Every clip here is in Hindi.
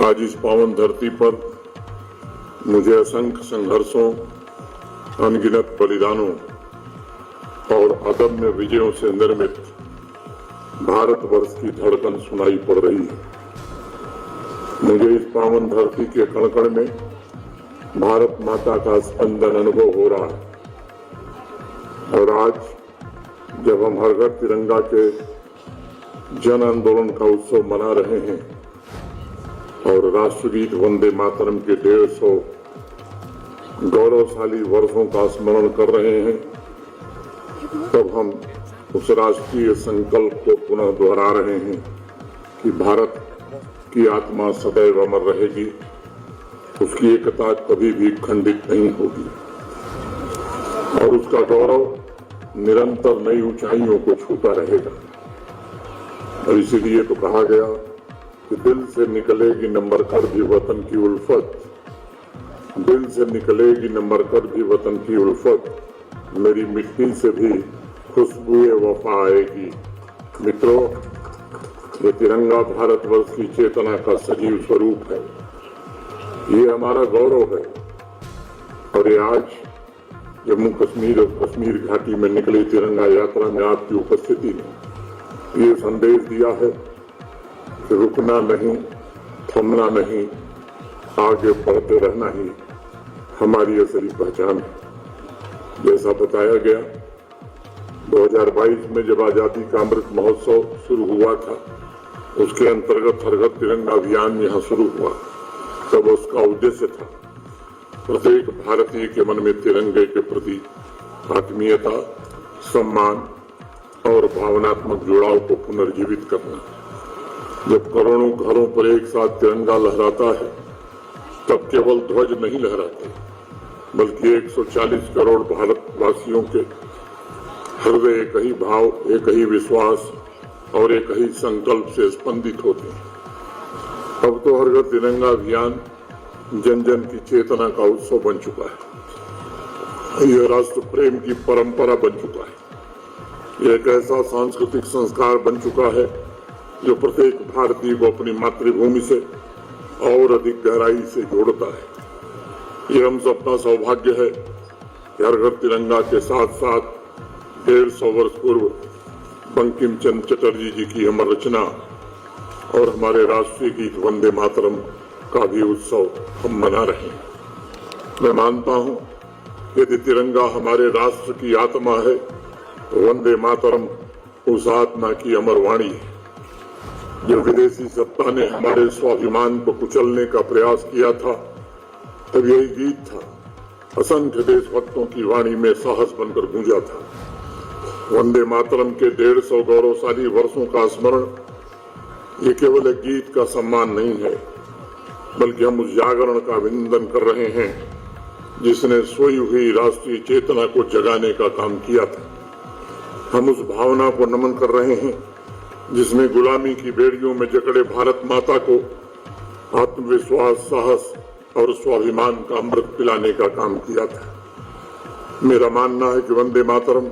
आज इस पावन धरती पर मुझे असंख्य संघर्षों, अनगिनत बलिदानों और अदम्य विजयों से निर्मित भारतवर्ष की धड़कन सुनाई पड़ रही है। मुझे इस पावन धरती के कण-कण में भारत माता का स्पंदन अनुभव हो रहा है। और आज जब हम हर घर तिरंगा के जन आंदोलन का उत्सव मना रहे हैं और राष्ट्रगीत वंदे मातरम के 150 गौरवशाली वर्षों का स्मरण कर रहे हैं, तब हम उस राष्ट्रीय संकल्प को पुनः दोहरा रहे हैं कि भारत की आत्मा सदैव अमर रहेगी, उसकी एकता कभी भी खंडित नहीं होगी और उसका गौरव निरंतर नई ऊंचाइयों को छूता रहेगा। और इसीलिए तो कहा गया कि दिल से निकलेगी न मरकर भी वतन की उल्फत, दिल से निकलेगी न मरकर भी वतन की उल्फत, मेरी मिट्टी से भी खुशबुए वफा आएगी। मित्रों, ये तिरंगा भारतवर्ष की चेतना का सजीव स्वरूप है, ये हमारा गौरव है। और ये आज जम्मू कश्मीर और कश्मीर घाटी में निकली तिरंगा यात्रा में आपकी उपस्थिति ने ये संदेश दिया है कि रुकना नहीं, थमना नहीं, आगे बढ़ते रहना ही हमारी असली पहचान है। जैसा बताया गया, 2022 में जब आजादी का अमृत महोत्सव शुरू हुआ था, उसके अंतर्गत हर घर तिरंगा अभियान यहाँ शुरू हुआ। तब उसका उद्देश्य था प्रत्येक भारतीय के मन में तिरंगे के प्रति आत्मीयता, सम्मान और भावनात्मक जुड़ाव को पुनर्जीवित करना। जब करोड़ों घरों पर एक साथ तिरंगा लहराता है, तब केवल ध्वज नहीं लहराते, बल्कि 140 करोड़ भारतवासियों के हृदय एक ही भाव, एक ही विश्वास और एक ही संकल्प से स्पंदित होते हैं। अब तो हर घर तिरंगा अभियान जन जन की चेतना का उत्सव बन चुका है। यह राष्ट्र प्रेम की परंपरा बन चुका है। यह एक ऐसा सांस्कृतिक संस्कार बन चुका है जो प्रत्येक भारतीय को अपनी मातृभूमि से और अधिक गहराई से जोड़ता है। यह हम सबका सौभाग्य है कि हर घर तिरंगा के साथ साथ 150 वर्ष पूर्व बंकिम चंद्र चटर्जी जी की अमर रचना और हमारे राष्ट्रीय गीत वंदे मातरम का भी उत्सव हम मना रहे हैं। मैं मानता हूं, यदि तिरंगा हमारे राष्ट्र की आत्मा है, तो वंदे मातरम उस आत्मा की अमर वाणी है। जब विदेशी सत्ता ने हमारे स्वाभिमान को कुचलने का प्रयास किया था, तब यही गीत था असंख्य देशभक्तों की वाणी में साहस बनकर गूंजा था। वंदे मातरम के 150 गौरवशाली वर्षों का स्मरण ये केवल एक गीत का सम्मान नहीं है, बल्कि हम उस जागरण का अभिनंदन कर रहे हैं जिसने सोई हुई राष्ट्रीय चेतना को जगाने का काम किया था। हम उस भावना को नमन कर रहे हैं जिसने गुलामी की बेड़ियों में जकड़े भारत माता को आत्मविश्वास, साहस और स्वाभिमान का अमृत पिलाने का काम किया था। मेरा मानना है कि वंदे मातरम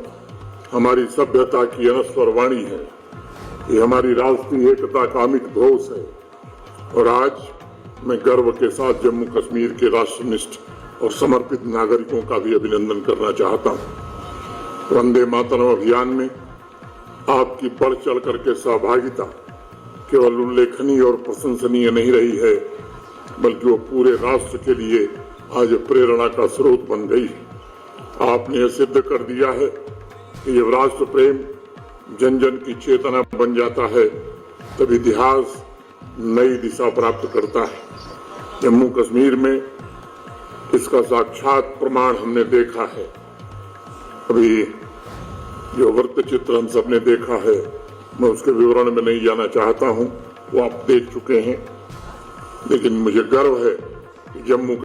हमारी सभ्यता की अनस्वर वाणी है, ये हमारी राष्ट्रीय एकता का अमिट घोष है। और आज मैं गर्व के साथ जम्मू कश्मीर के राष्ट्रनिष्ठ और समर्पित नागरिकों का भी अभिनंदन करना चाहता हूं। वंदे मातरम अभियान में आपकी बढ़ चढ़ करके सहभागिता केवल उल्लेखनीय और प्रशंसनीय नहीं रही है, बल्कि वो पूरे राष्ट्र के लिए आज प्रेरणा का स्रोत बन गई है। आपने यह सिद्ध कर दिया है कि जब राष्ट्र प्रेम जन जन की चेतना बन जाता है, तब इतिहास नई दिशा प्राप्त करता है। जम्मू कश्मीर में इसका साक्षात प्रमाण हमने देखा है। अभी जो वृत्त चित्र हम सबने देखा है, मैं उसके विवरण में नहीं जाना चाहता हूं, वो आप देख चुके हैं। लेकिन मुझे गर्व है कि जम्मू